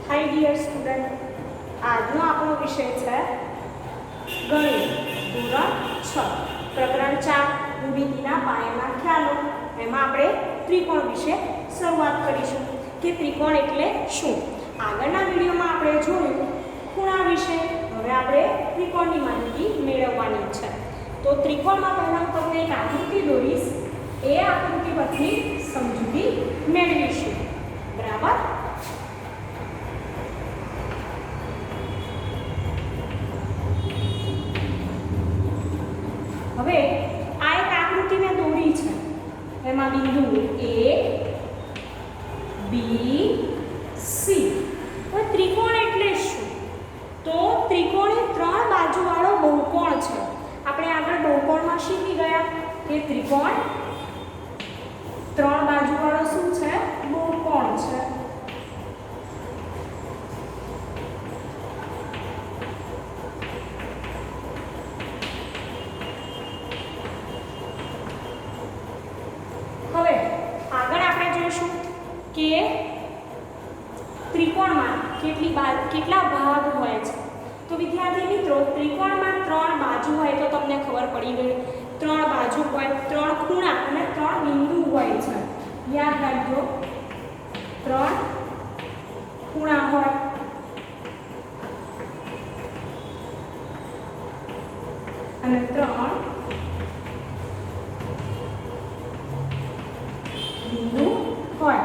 Hi dear student, આજનો આપણો વિષય છે ગણિત ધોરણ 6 પ્રકરણ 4 ભૂમિતિના પાયાના ખ્યાલો. એમાં આપણે ત્રિકોણ વિશે શરૂઆત કરીશું કે ત્રિકોણ એટલે શું. આગળના વિડીયોમાં આપણે જોયું ખૂણા વિશે. હવે આપણે ત્રિકોણની માહિતી મેળવવાની છે. તો ત્રિકોણમાં પહેલા તમને એક આકૃતિ દોરીશ, એ આકૃતિ પરથી સમજૂતી મેળવીશું. બરાબર. હવે આ એક આકૃતિ મેં દોરી છે. એમાં બિંદુ A, B, C. હવે ત્રિકોણ એટલે શું? તો ત્રિકોણ એ ત્રણ બાજુવાળો બહુકોણ છે. આપણે આગળ બહુકોણમાં શીખી ગયા કે ત્રિકોણ ત્રણ બાજુવાળો શું છે? બહુકોણ છે. હવે આગળ આપણે જોઈશું કે ત્રિકોણમાં કેટલા ભાગ હોય છે. તો વિદ્યાર્થી મિત્રો, ત્રિકોણમાં ત્રણ બાજુ હોય તો તમને ખબર પડી ગઈ. ત્રણ બાજુ હોય, ત્રણ ખૂણા અને ત્રણ બિંદુ હોય છે. યાદ રાખજો, ત્રણ ખૂણા હોય અને ત્રણ બિંદુ હોય.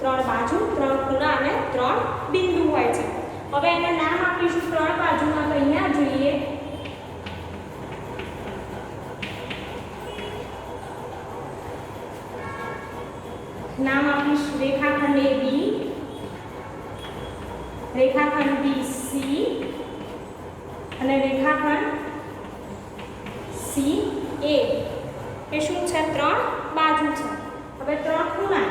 ત્રણ બાજુ, ત્રણ ખૂણા અને ત્રણ બિંદુ હોય છે. હવે એને નામ આપીશું ત્રણ બાજુમાં. તો અહીંયા જોઈએ નામ આપીશું રેખાખંડ AB, રેખાખંડ BC અને રેખાખંડ CA. એ શું છે? ત્રણ બાજુ છે. હવે ત્રણ ખૂણા.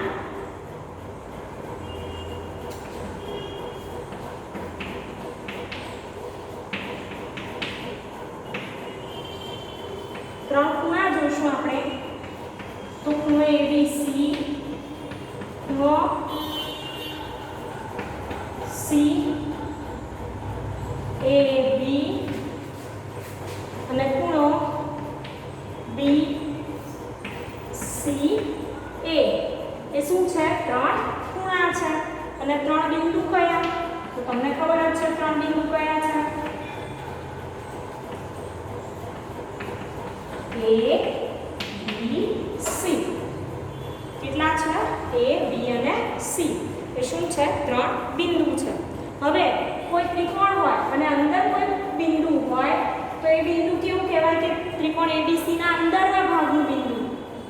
ત્રણ ખૂણા જોઈશું આપણે. તો ખૂણો ABC, ખૂણો CAB અને ખૂણો BCA. એ શું છે? ત્રણ ખૂણા છે. અને ત્રણ બિંદુ કયા? તો તમને ખબર જ છે ત્રણ બિંદુ કયા છે. A, B, C. કેટલા છે? A, B અને C. એ શું છે? ત્રણ બિંદુ છે. હવે કોઈ ત્રિકોણ હોય અને અંદર કોઈ બિંદુ હોય તો એ બિંદુ કેવું કહેવાય? કે ત્રિકોણ ABC ના અંદરના ભાગનું બિંદુ.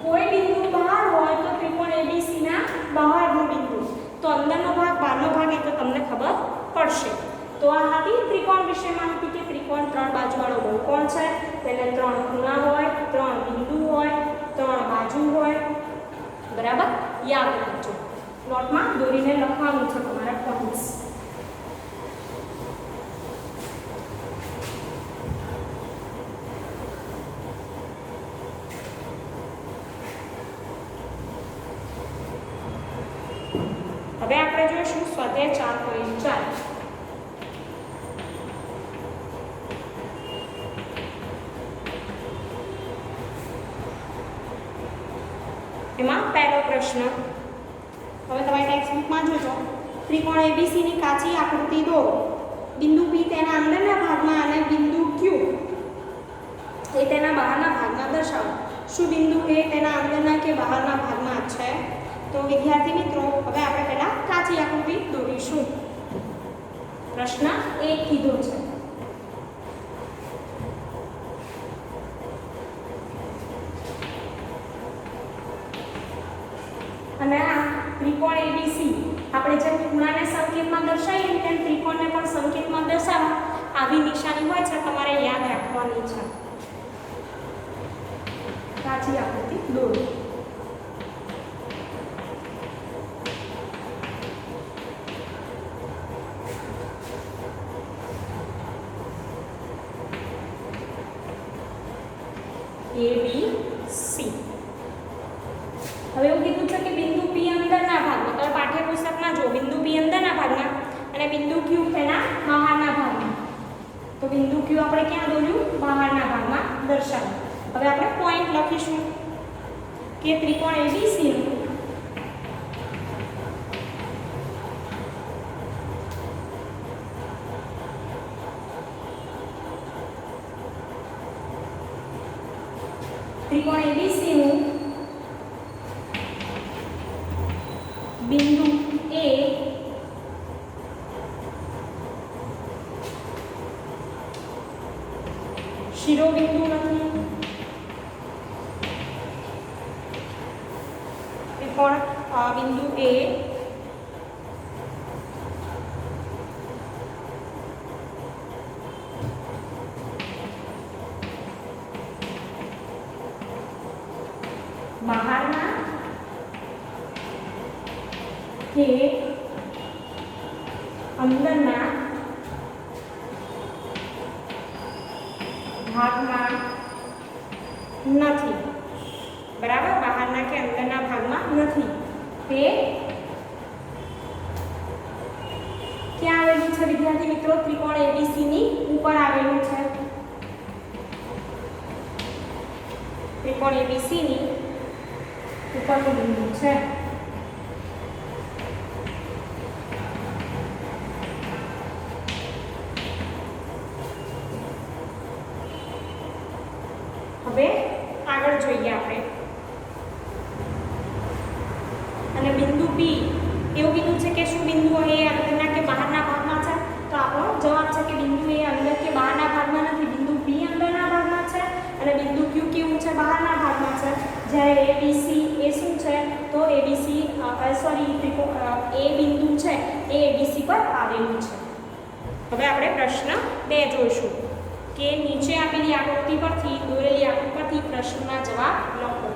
કોઈ બિંદુ બહાર હોય તો ત્રિકોણ ABC ના બહારનું બિંદુ. તો અંદરનો ભાગ, બહારનો ભાગ એ તો તમને ખબર પડશે. તો આ હતી ત્રિકોણ વિશે માહિતી કે ત્રિકોણ ત્રણ બાજુવાળો બહુકોણ છે. તેને ત્રણ ખૂણા હોય, ત્રણ બિંદુ હોય, ત્રણ બાજુ હોય. બરાબર, યાદ રાખજો. નોટમાં દોરીને લખવાનું છે તમારા પોઈન્ટ્સ. હવે આપણે જોઈશું સ્વાધ્યાય 4.4. એમાં પહેલો પ્રશ્ન. હવે તમારી ટેક્સ્ટબુકમાં જોજો. ત્રિકોણ ABC ની કાચી આકૃતિ દોરો. બિંદુ P તેના અંદરના ભાગમાં અને બિંદુ Q એ તેના બહારના ભાગમાં દર્શાવો. શું બિંદુ A તેના અંદરના કે બહારના ભાગમાં છે? તો વિદ્યાર્થી મિત્રો, હવે આપણે પહેલા કાચી આકૃતિ દોરીશું. પ્રશ્ન 1 કીધો છે. અને આ ત્રિકોણ ABC આપણે જેમ ખૂણાને સંકેતમાં દર્શાવીએ તેમ ત્રિકોણને પણ સંકેતમાં દર્શાવવા આવી નિશાની હોય છે, તમારે યાદ રાખવાની છે. કાચી આકૃતિ દોરો. ABC. હવે એવું કીધું છે કે બિંદુ P અંદરના ભાગમાં. તો પાઠ્યપુસ્તકમાં જો બિંદુ P અંદરના ભાગમાં અને હવે આપણે પોઈન્ટ લખીશું કે ત્રિકોણ એબીસી નું બિંદુ એ શિરોબિંદુ નથી, ત્રિકોણ બિંદુ એ બહારના કે અંદરના ભાગમાં નથી, બરાબર, બહારના કે અંદરના ભાગમાં નથી. તે ક્યાં આવેલું છે વિદ્યાર્થી મિત્રો? ત્રિકોણ એબીસી ની ઉપર આવેલું છે. ત્રિકોણ એબીસી ની ઉપરનું બિંદુ છે. હવે આગળ જોઈએ આપણે. અને બિંદુ બી એવું કીધું છે કે શું બિંદુ એ અંદરના કે બહારના ભાગમાં છે? તો આપણો જવાબ છે કે બિંદુ એ અંદર કે બહારના ભાગમાં નથી, બિંદુ બી અંદરના ભાગમાં છે અને બિંદુ ક્યુ કેવું છે? બહારના ભાગમાં છે. જ્યારે એબીસી એ શું છે? તો એબીસી એ બિંદુ છે એ એબીસી પર આવેલું છે. હવે આપણે પ્રશ્ન 2 જોઈશું કે નીચે આપેલી આકૃતિ પરથી દોરેલી આકૃતિ પરથી પ્રશ્નના જવાબ લખો.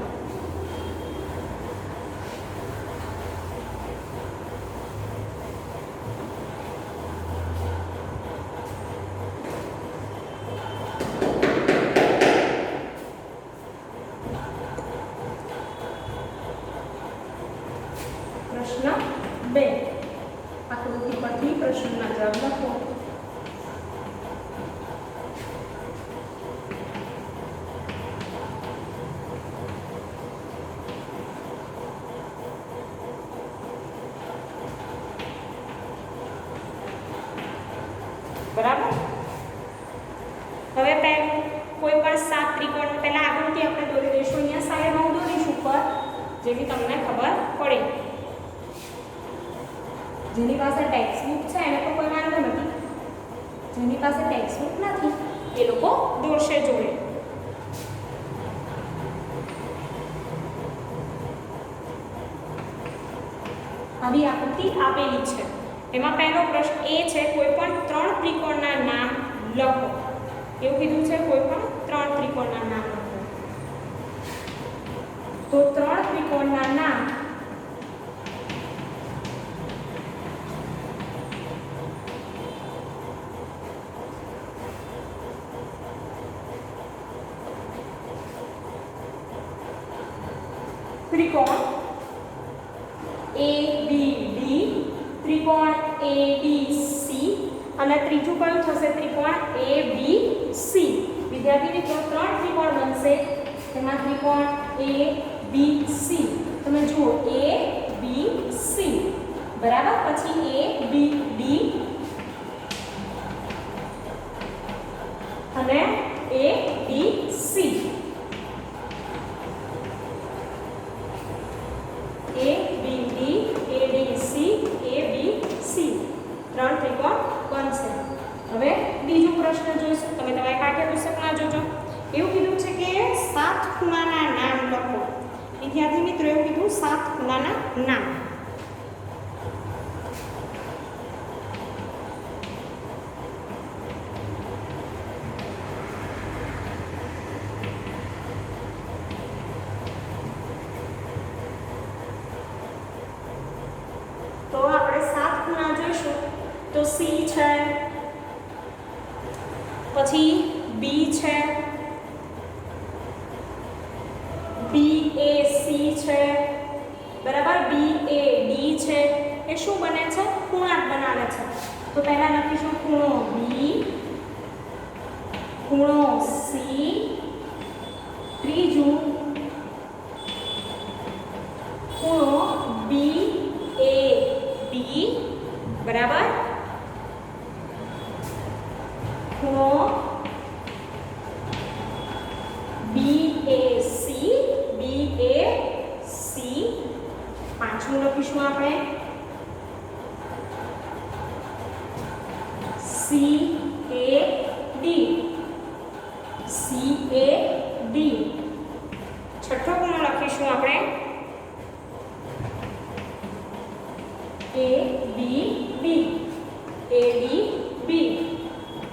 પ્રશ્ન 2 આકૃતિ પરથી પ્રશ્નના જવાબ લખો. બરાબર. હવે પહેલું કોઈ પણ 7 ત્રિકોણ પહેલા આકૃતિ આપણે દોરી દઈશું. અહીંયા સાઈડમાં હું દોરીશ ઉપર, જેથી તમને ખબર પડે. જેની પાસે ટેક્સ્ટ બુક છે એને તો કોઈ વાંધો નથી, જેની પાસે ટેક્સ્ટ બુક નથી એ લોકો દોરશે જોડે. આવી આકૃતિ આપેલી છે. એમાં પહેલો પ્રશ્ન એ છે કોઈ પણ 3 ત્રિકોણના નામ લખો. એવું કીધું છે કોઈ પણ 3 ત્રિકોણના નામ લખો. તો 3 ત્રિકોણના નામ ત્રિકોણ ABD, ત્રિકોણ ABC અને ત્રીજું કયું થશે? ત્રિકોણ ABC. વિદ્યાર્થી મિત્રો 3 ત્રિકોણ બનશે. તેમાં ત્રિકોણ ABC તમે જુઓ ABC, બરાબર. પછી ABD અને ABC. ABD, ADC, ABC 3 ત્રિકોણ બનશે. હવે બીજો પ્રશ્ન જોઈશું. તમે તમારા પાઠ્યપુસ્તકમાં જોજો. એવું કીધું છે કે 7 ખૂણાના નામ લખો. વિદ્યાર્થી મિત્રો એવું કીધું 7 ખૂણાના નામ. તો આપણે 7 ખૂણા જોઈશું. તો C છે, પછી B છે, BAC છે, બરાબર. BAD છે. એ શું બને છે? ખૂણા બનાવે છે. તો પહેલા લખીશું ખૂણો B, ખૂણો C, બરાબર ખૂણો BAC પાંચમું લખીશું આપણે CAD છઠ્ઠો ખૂણો લખીશું આપણે ADB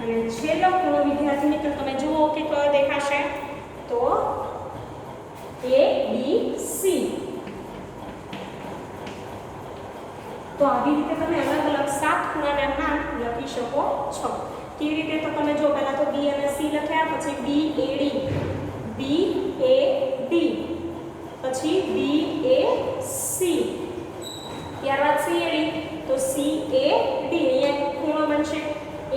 અને છેલ્લો ખૂણો વિદ્યાર્થી મિત્રો તમે જુઓ કે કયો દેખાશે તો ABC. તો આવી રીતે તમે અલગ અલગ 7 ખૂણાના નામ લખી શકો છો. કેવી રીતે તો તમે જો પહેલા તો B અને C લખ્યા, પછી BAD પછી BAC, ત્યારબાદ CAD તો CAD અહીંયા ખૂણો બનશે.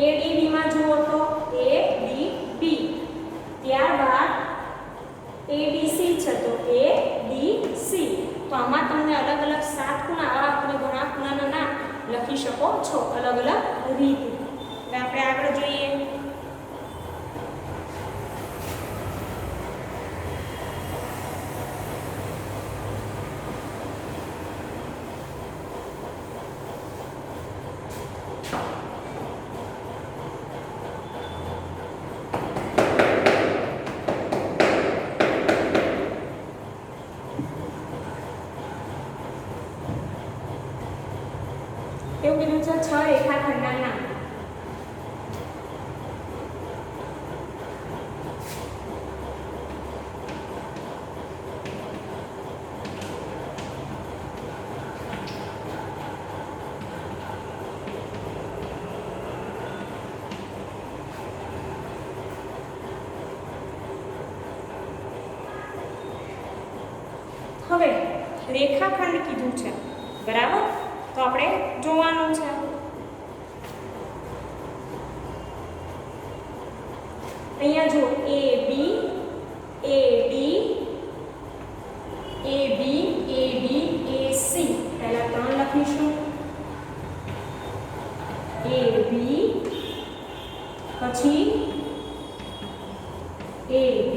ADB માં જુઓ તો ADB, ત્યારબાદ ABC છે તો ADC. તો આમાં તમને અલગ અલગ 7 ખૂણા આવા તમે ઘણા ખૂણાના નામ લખી શકો છો અલગ અલગ રીતે. હવે આપણે આગળ જોઈએ. એવું કીધું છે 6 રેખાખંડના નામ. હવે રેખાખંડ કીધું છે બરાબર, તો આપણે જોવાનું છે. અહીંયા જો AB AD AB AD AC પહેલા 3 લખીશું. AB પછી AD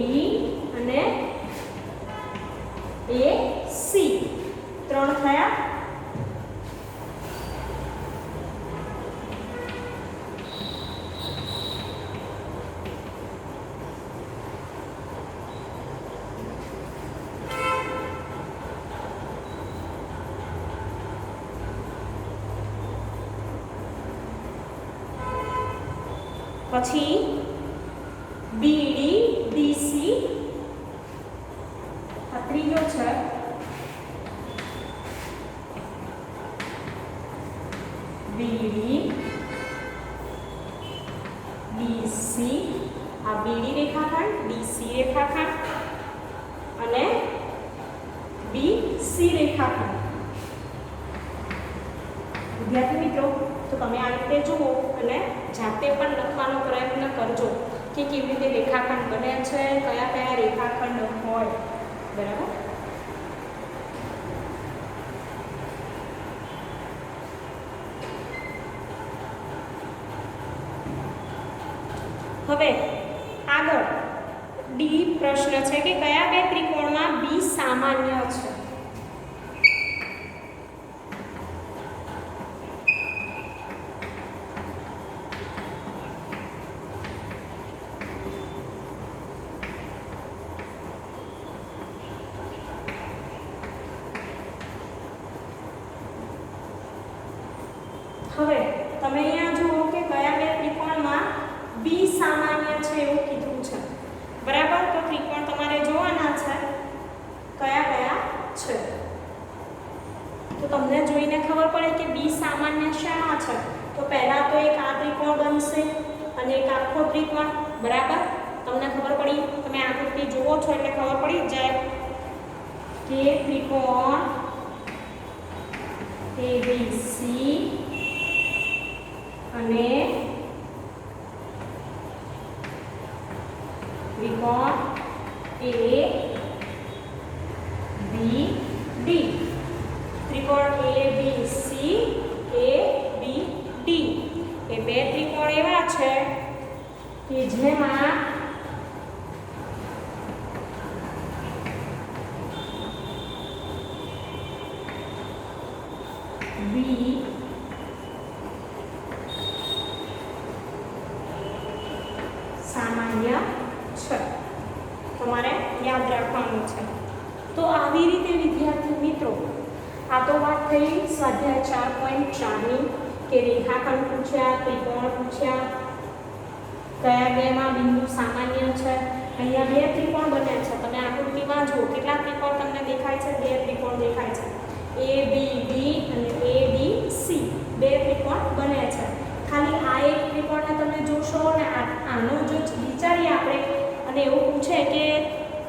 અને AC 3 થયા. પછી BD DC આ ત્રીજો છે. BD DC આ BD રેખાખંડ, DC રેખાખંડ અને BC રેખાખંડ. વિદ્યાર્થી મિત્રો તો તમે આ રીતે જુઓ અને જાતે પણ લખવાનો પ્રયત્ન કરજો કે કેવી રીતે રેખાખંડ બને છે, કયા કયા રેખાખંડ હોય. બરાબર. હવે આગળ ડી પ્રશ્ન છે કે કયા બે ત્રિકોણમાં બી સામાન્ય છે. હવે તમે અહીંયા જુઓ કે કયા બે ત્રિકોણમાં બી સામાન્ય છે એવું કીધું છે બરાબર. તો ત્રિકોણ તમારે જોવાના છે કયા કયા છે. તો તમને જોઈને ખબર પડે કે બી સામાન્ય શામાં છે. તો પહેલા તો એક આ ત્રિકોણ બનશે અને એક આખો ત્રિકોણ બરાબર. તમને ખબર પડી, તમે આકૃતિ જુઓ છો એટલે ખબર પડી જાય કે ત્રિકોણ ABC અને ત્રિકોણ ABD, ત્રિકોણ ABC જેમાં બી સામાન્ય છે, તમારે યાદ રાખવાનું છે. તો આવી રીતે વિદ્યાર્થી મિત્રો, આ તો વાત થઈ સ્વાધ્યાય 4.4ની કે રેખાખંડ પૂછ્યા, ત્રિકોણ પૂછ્યા, કયા બેમાં બિંદુ સામાન્ય છે. અહીંયા બે ત્રિકોણ બન્યા છે, તમે આકૃતિમાં જુઓ કેટલા ત્રિકોણ તમને દેખાય છે? બે ત્રિકોણ દેખાય છે, ABD અને ABC, બે ત્રિકોણ બન્યા છે. ખાલી આ એક ત્રિકોણને તમે જોશો ને આનો જો વિચારીએ આપણે અને એવું પૂછે કે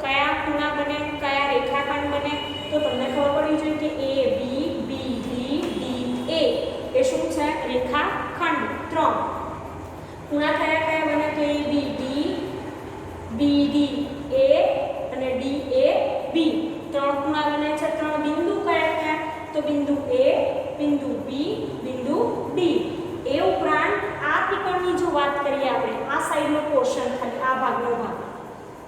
કયા ખૂણા બને, કયા રેખાખંડ બને, તો તમને ખબર પડી જોઈએ કે AB, BD, DA એ શું છે? રેખાખંડ. ત્રણ ખૂણા કયા કયા બને? તો ABD, BD A અને DA B, ત્રણ ખૂણા બને છે. ત્રણ બિંદુ કયા કયા? તો બિંદુ A, બિંદુ B, બિંદુ D. એ ઉપરાંત આ ત્રિકોણની જો વાત કરીએ આપણે, આ સાઈડનો પોર્શન, ખાલી આ ભાગનો ભાગ,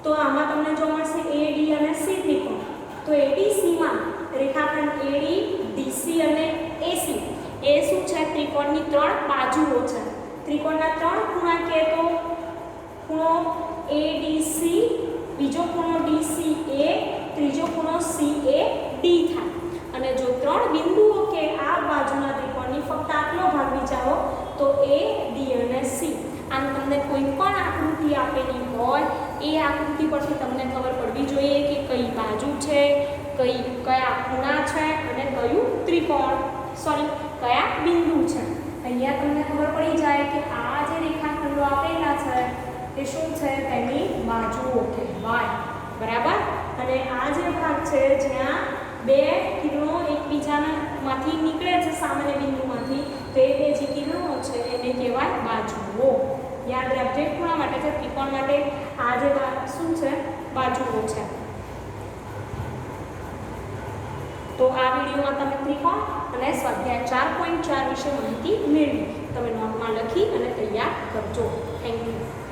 તો આમાં તમને જો મળશે AD અને C ત્રિકોણ. તો ADC માં રેખાખંડ AD, DC અને AC એ શું છે? ત્રિકોણની ત્રણ બાજુઓ છે. ત્રિકોણના ત્રણ ખૂણા કે તો ખૂણો ADC, બીજો ખૂણો DCA, ત્રીજો ખૂણો CAD થાય. અને જો ત્રણ બિંદુઓ કે આ બાજુના ત્રિકોણની ફક્ત આટલો ભાગ વિચારો તો AD અને C. આમ તમને કોઈ પણ આકૃતિ આપેલી હોય એ આકૃતિ પરથી તમને ખબર પડવી જોઈએ કે કઈ બાજુ છે, કયા ખૂણા છે અને કયું ત્રિકોણ, કયા બિંદુ છે. અહીંયા તમને ખબર પડી જાય કે આ જે રેખાખંડો આપેલા છે એ શું છે? તેની બાજુઓ કહેવાય. બરાબર. અને આ જે ભાગ છે જ્યાં બે કિરણો એકબીજામાંથી નીકળે છે સામાન્ય બિંદુમાંથી, તો એ બે જે કિરણો છે એને કહેવાય બાજુઓ. યાદ રાખજો, ખૂણા માટે છે, ત્રિકોણ માટે આ જે શું છે? બાજુઓ છે. તો આ વિડીયોમાં તમે ત્રિકોણ અને સ્વાધ્યાય 4.4 વિશે માહિતી મેળવી. તમે નોટમાં લખી અને તૈયાર કરજો. Thank you.